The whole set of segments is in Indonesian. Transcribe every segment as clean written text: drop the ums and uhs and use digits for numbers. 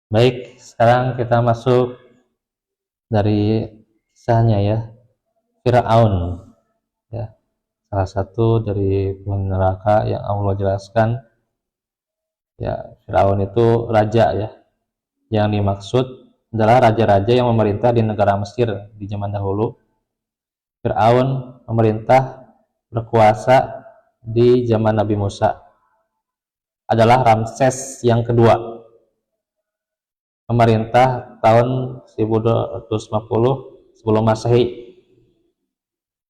Baik, sekarang kita masuk dari kisahnya ya, Fir'aun ya, salah satu dari penghuni neraka yang Allah jelaskan ya. Fir'aun itu raja ya, yang dimaksud adalah raja-raja yang memerintah di negara Mesir di zaman dahulu. Fir'aun memerintah berkuasa di zaman Nabi Musa adalah Ramses yang kedua, memerintah tahun 1250 sebelum Masehi.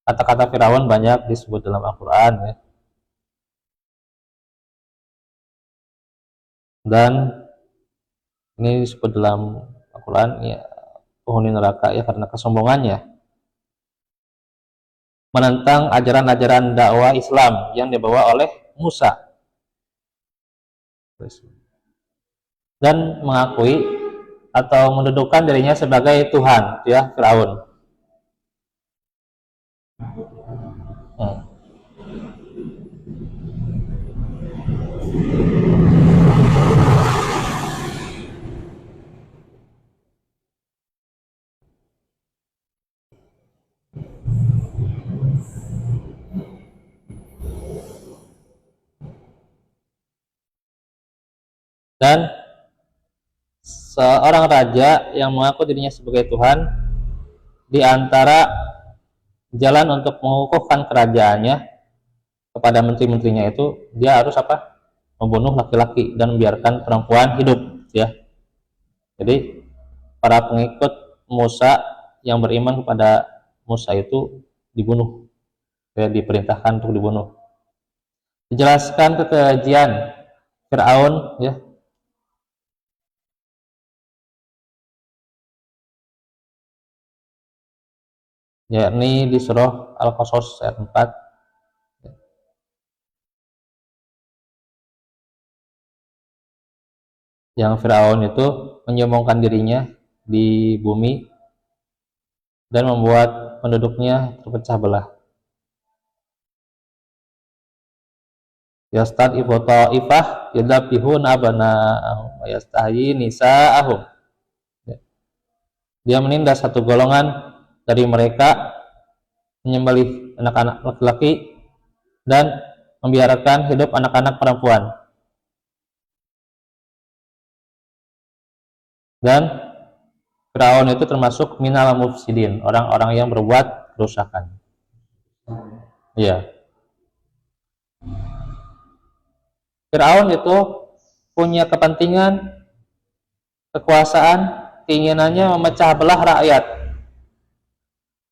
Kata-kata Firaun banyak disebut dalam Al-Quran ya. Dan ini disebut dalam Al-Quran ya, penghuni neraka ya, karena kesombongannya menentang ajaran-ajaran dakwah Islam yang dibawa oleh Musa dan mengakui atau mendudukan dirinya sebagai Tuhan ya, Firaun. Dan seorang raja yang mengaku dirinya sebagai Tuhan, di antara jalan untuk mengukuhkan kerajaannya kepada menteri-menterinya itu, dia harus apa? Membunuh laki-laki dan membiarkan perempuan hidup ya. Jadi para pengikut Musa yang beriman kepada Musa itu dibunuh ya, diperintahkan untuk dibunuh. Dijelaskan kekejian Fir'aun ya, yakni di surah Al-Qasas ayat 4, yang Firaun itu menyombongkan dirinya di bumi dan membuat penduduknya terpecah belah. Yastad'ifu ta'ifah yadzabihuna abna'ahum wa yastahyi nisa'ahum. Dia menindas satu golongan dari mereka, menyembelih anak-anak laki-laki dan membiarkan hidup anak-anak perempuan. Dan Firaun itu termasuk minal mufsidin, orang-orang yang berbuat kerusakan. Iya. Firaun itu punya kepentingan, kekuasaan, keinginannya memecah belah rakyat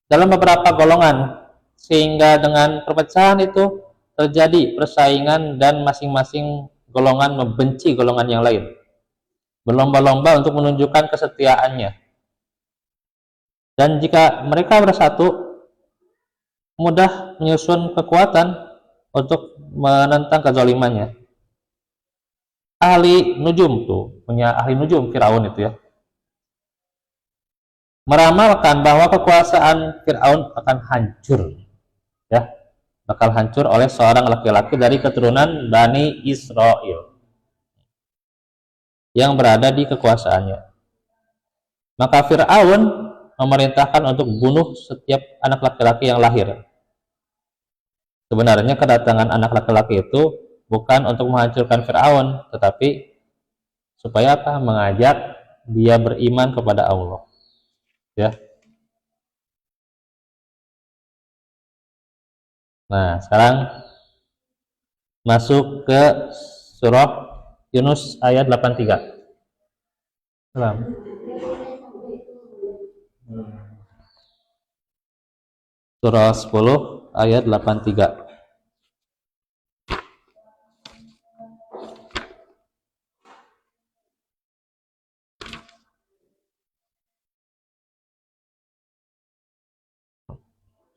dalam beberapa golongan, sehingga dengan perpecahan itu terjadi persaingan dan masing-masing golongan membenci golongan yang lain, berlomba-lomba untuk menunjukkan kesetiaannya. Dan jika mereka bersatu, mudah menyusun kekuatan untuk menentang kezalimannya. Ahli nujum tuh, punya ahli nujum Firaun itu ya, meramalkan bahwa kekuasaan Firaun akan hancur ya, bakal hancur oleh seorang laki-laki dari keturunan Bani Israel yang berada di kekuasaannya. Maka Firaun memerintahkan untuk bunuh setiap anak laki-laki yang lahir. Sebenarnya kedatangan anak laki-laki itu bukan untuk menghancurkan Firaun, tetapi supaya apa? Mengajak dia beriman kepada Allah. Ya. Nah, sekarang masuk ke surah Yunus ayat 83. Salam. Surah 10 ayat 83.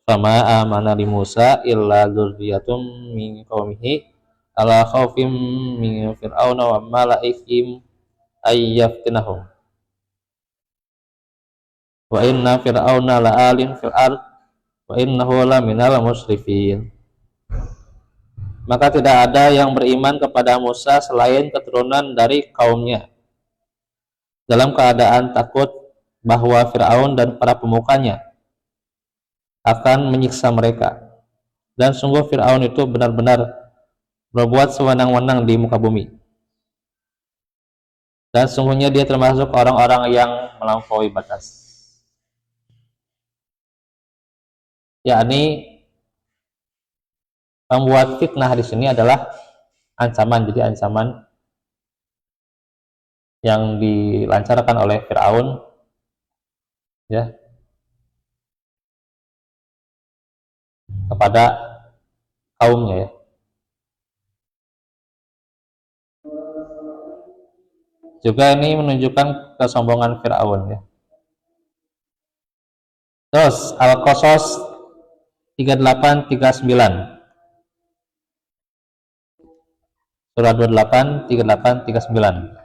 Fama amana li Musa illa dzurriyyatum min qaumihi ala khaufim min fir'auna wa malaikihim ayyaftinahum wa inna fir'auna la'alin fil ard wa innahu laminal musrifin. Maka tidak ada yang beriman kepada Musa selain keturunan dari kaumnya, dalam keadaan takut bahwa Fir'aun dan para pemukanya akan menyiksa mereka. Dan sungguh Fir'aun itu benar-benar berbuat sewenang-wenang di muka bumi. Dan sungguhnya dia termasuk orang-orang yang melampaui batas. Yakni membuat fitnah di sini adalah ancaman. Jadi ancaman yang dilancarkan oleh Fir'aun, ya, kepada kaumnya, ya. Juga ini menunjukkan kesombongan Fir'aun, ya. Terus Al-Qasas 38-39. Surah 28 38 39.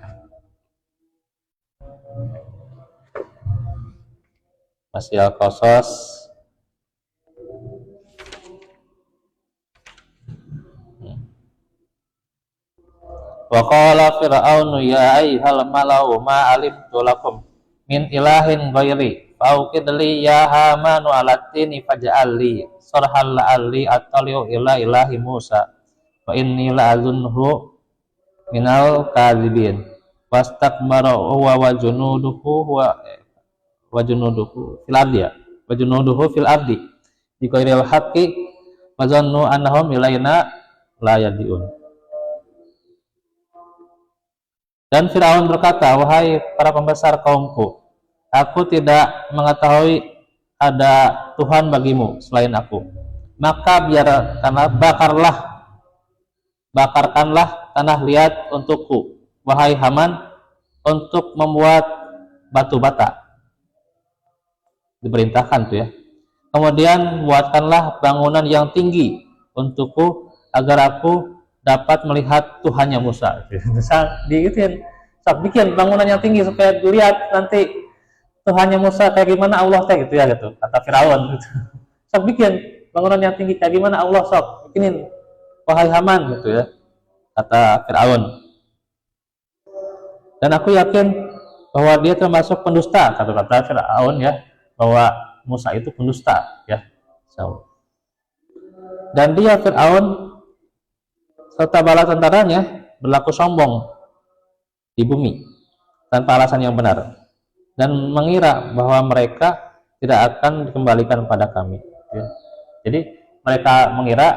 Masih Al-Qasas. Wa qala fir'aunu ya ayyuhal malau ma alimtu lakum min ilahin ghairi fauqid li ya hamanu alatini faj'al li sarhal la'alli attali'u ila ilahi Musa wa inni la'azunhu minal kadhibin wastakbara huwa wa junuduhu fil ardi wa junuduhu fil ardi bi ghairil haqqi wa zannu annahum ilaina la yarji'un. Dan Firaun berkata, wahai para pembesar kaumku, aku tidak mengetahui ada Tuhan bagimu selain aku. Maka bakarkanlah tanah liat untukku, wahai Haman, untuk membuat batu bata. Diperintahkan tuh, ya. Kemudian buatkanlah bangunan yang tinggi untukku agar aku dapat melihat Tuhannya Musa. Diitin, bikin bangunan yang tinggi supaya dilihat nanti Tuhannya Musa kayak gimana Allah teh gitu, ya, gitu kata Firaun gitu. Bikin bangunan yang tinggi kayak gimana Allah, bikinin wahai Haman, gitu, ya, kata Firaun. Dan aku yakin bahwa dia termasuk pendusta, kata Firaun, ya, bahwa Musa itu pendusta, ya. Dan dia Firaun serta bala tentaranya berlaku sombong di bumi tanpa alasan yang benar dan mengira bahwa mereka tidak akan dikembalikan pada kami, ya. Jadi mereka mengira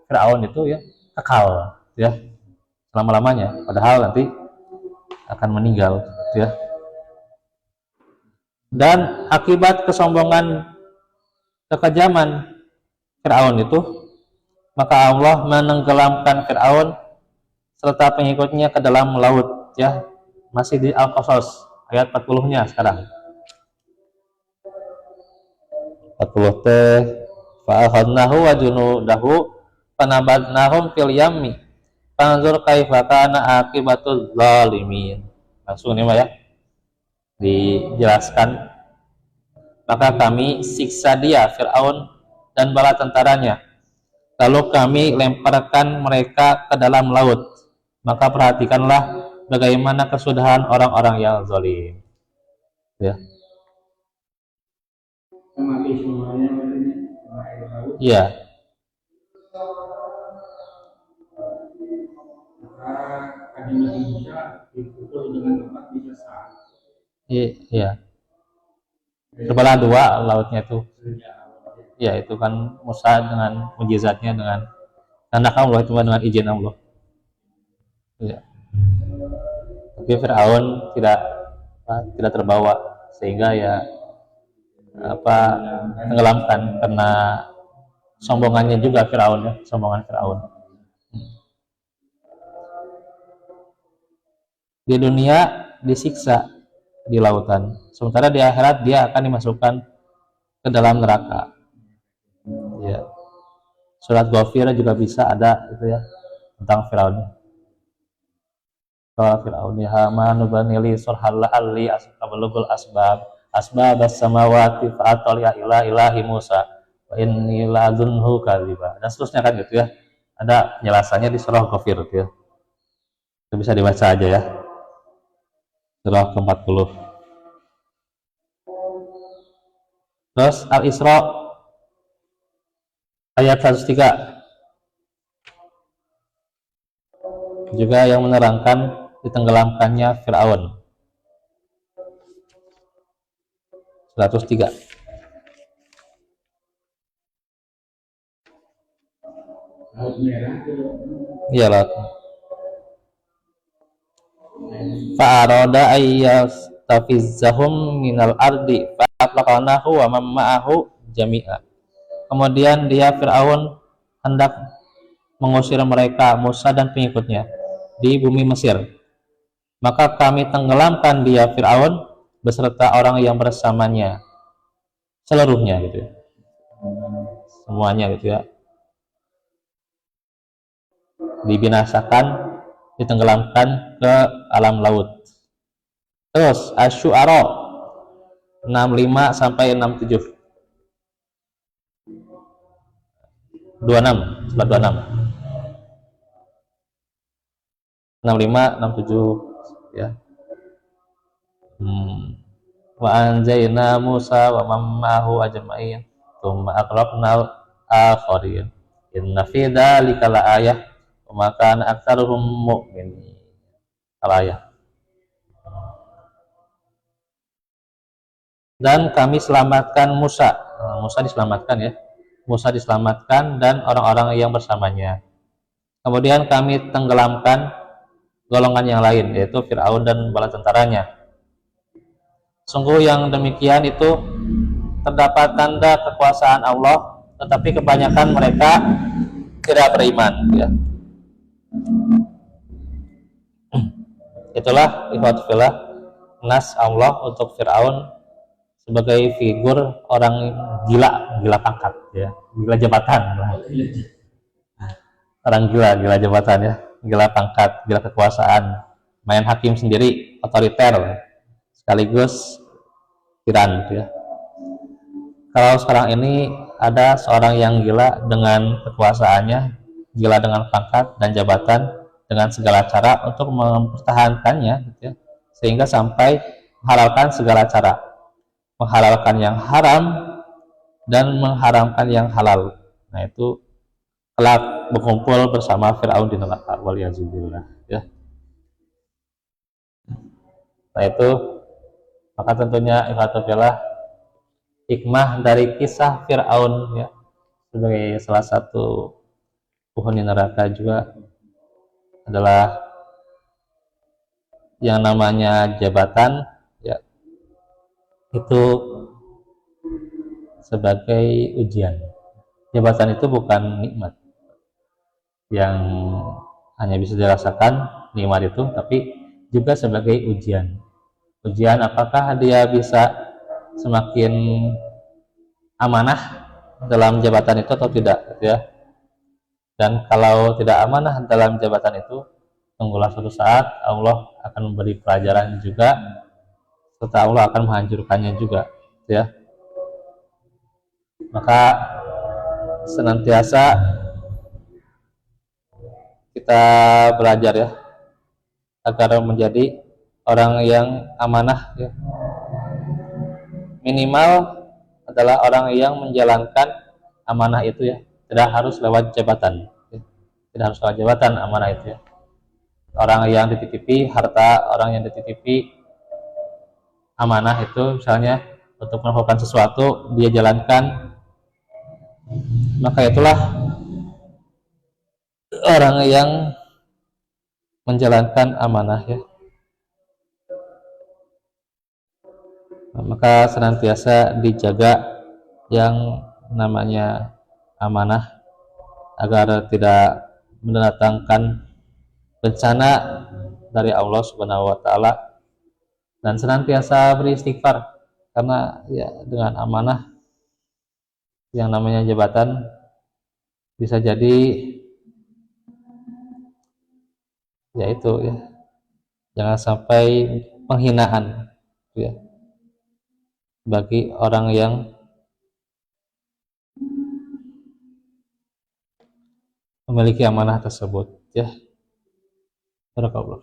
Firaun itu, ya, kekal, ya, selama-lamanya, padahal nanti akan meninggal, ya. Dan akibat kesombongan, kekejaman Firaun itu, maka Allah menenggelamkan Fir'aun serta pengikutnya ke dalam laut, ya. Masih di Al-Qasas ayat 40-nya sekarang. 40 teh fa akhadnahu wa junudahu fanabadnahum fil yammi fanzur kaifa kana akibatul zalimin. Langsung nih, Pak, ya. Dijelaskan, maka kami siksa dia Fir'aun dan bala tentaranya, lalu kami lemparkan mereka ke dalam laut. Maka perhatikanlah bagaimana kesudahan orang-orang yang zalim, ya. Iya. Iya. Terbelah dua lautnya itu. Ya, itu kan Musa dengan mujizatnya, dengan kehendak Allah, itu dengan izin Allah. Ya. Tapi Firaun tidak terbawa, sehingga, ya, tenggelamkan karena sombongannya juga Firaun, ya, sombongan Firaun. Di dunia disiksa di lautan, sementara di akhirat dia akan dimasukkan ke dalam neraka. Ya. Surat Ghafir juga bisa ada itu, ya, tentang Firaun. Firaun ya Haman banili surhal alli asbabul asbab as-samawati fa'ataliya ila ilahi Musa wa inni la'adunhu kadhiba, dan seterusnya, kan, gitu, ya. Ada penjelasannya di surah Ghafir, gitu, ya. Itu bisa dibaca aja, ya. surah ke-40. Terus Al-Isra ayat 103 juga yang menerangkan ditenggelamkannya Fir'aun. 103. Iyalah. Fa'arada ayyastafizzahum minal ardi fa'atlaqanahu wa man ma'ahu jami'a. Kemudian dia Fir'aun hendak mengusir mereka, Musa dan pengikutnya di bumi Mesir. Maka kami tenggelamkan dia Fir'aun beserta orang yang bersamanya seluruhnya gitu ya. Semuanya gitu ya. Dibinasakan, ditenggelamkan ke alam laut. Terus Asy-Syu'ara 65 sampai 67. 26, surat 26. 65 67 ya. Wa anjayna Musa wa man ma'ahu ajma'in tsumma aqrabnal akharin inna fi dzalika laayah wa ma kana aktsaruhum mu'minin. Al-ayah. Dan kami selamatkan Musa. Musa diselamatkan ya. Musa diselamatkan dan orang-orang yang bersamanya. Kemudian kami tenggelamkan golongan yang lain, yaitu Fir'aun dan bala tentaranya. Sungguh yang demikian itu terdapat tanda kekuasaan Allah, tetapi kebanyakan mereka tidak beriman ya. Itulah ikhwatullah nas Allah untuk Fir'aun sebagai figur orang gila pangkat ya, gila jabatan lah. Orang gila jabatan ya, gila pangkat, gila kekuasaan, main hakim sendiri, otoriter sekaligus tiran gitu ya. Kalau sekarang ini ada seorang yang gila dengan kekuasaannya, gila dengan pangkat dan jabatan, dengan segala cara untuk mempertahankannya gitu ya, sehingga sampai menghalalkan segala cara, menghalalkan yang haram dan mengharamkan yang halal. Nah itu kelak berkumpul bersama Fir'aun di neraka, waliyazubillah ya. Nah itu, maka tentunya ikhwatullah hikmah dari kisah Fir'aun ya, sebagai salah satu penghuni neraka juga adalah yang namanya jabatan ya, itu sebagai ujian. Jabatan itu bukan nikmat yang hanya bisa dirasakan nikmat itu, tapi juga sebagai ujian. Ujian apakah dia bisa semakin amanah dalam jabatan itu atau tidak ya. Dan kalau tidak amanah dalam jabatan itu, tunggulah suatu saat Allah akan memberi pelajaran juga, serta Allah akan menghancurkannya juga ya. Maka senantiasa kita belajar ya, agar menjadi orang yang amanah ya. Minimal adalah orang yang menjalankan amanah itu ya, tidak harus lewat jabatan ya. Tidak harus lewat jabatan amanah itu ya. Orang yang dititipi harta, orang yang dititipi amanah itu misalnya untuk melakukan sesuatu, dia jalankan, maka itulah orang yang menjalankan amanah ya. Maka senantiasa dijaga yang namanya amanah agar tidak mendatangkan bencana dari Allah Subhanahu wa taala, dan senantiasa beristighfar karena ya dengan amanah yang namanya jabatan bisa jadi ya itu ya, jangan sampai penghinaan ya bagi orang yang memiliki amanah tersebut ya. Barakallahu.